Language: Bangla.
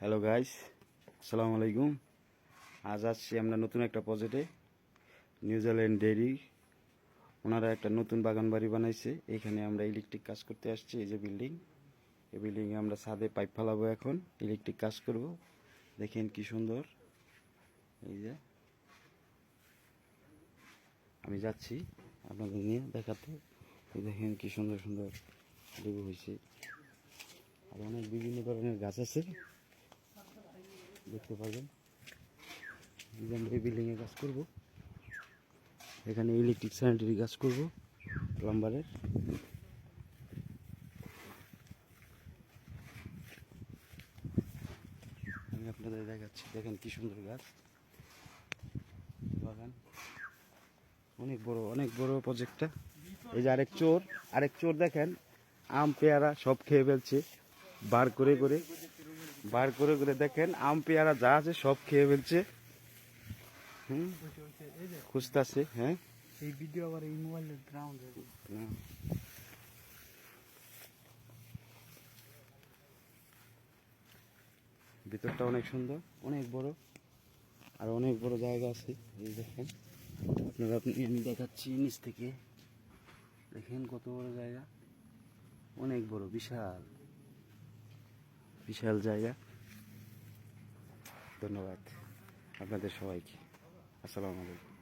হ্যালো গাইস, আসসালামু আলাইকুম। আজ আসছি আমরা নতুন একটা প্রজেক্টে। নিউজিল্যান্ড ডেইরি ওনারা একটা নতুন বাগান বাড়ি বানাইছে। এখানে আমরা ইলেকট্রিক কাজ করতে আসছি। এই যে বিল্ডিং, এই বিল্ডিংয়ে আমরা ছাদে পাইপ ফালাবো, এখন ইলেকট্রিক কাজ করব। দেখেন কি সুন্দর। এই যে আমি যাচ্ছি আপনাদের নিয়ে দেখাতে। এই দেখেন কি সুন্দর সুন্দর লেবু হয়েছে, আর অনেক বিভিন্ন ধরনের গাছ আছে, দেখতে পারবেন। আমরা এই বিল্ডিংয়ে কাজ করব, এখানে ইলেকট্রিক স্যানিটারি কাজ করব, প্লাম্বারের। আমি আপনাদের দেখাচ্ছি, দেখেন কি সুন্দর গাছ বাগান, অনেক বড় প্রজেক্টটা। এই যে আরেক চোর দেখেন, আম পেয়ারা সব খেয়ে ফেলছে, বার করে করে দেখেন, আম পেয়ারা যা আছে সব খেয়ে ফেলছে। খুঁজতেছে। হ্যাঁ, এই ভিডিও আবার এই মোবাইলের গ্রাউন্ড ভিতরটা অনেক সুন্দর, অনেক বড়, আর অনেক বড় জায়গা আছে। এই দেখেন আপনারা, আমি দেখাচ্ছি নিচ থেকে, দেখেন কত বড় জায়গা, অনেক বড়, বিশাল বিশাল জায়গা। ধন্যবাদ আপনাদের সবাইকে। আসসালামু আলাইকুম।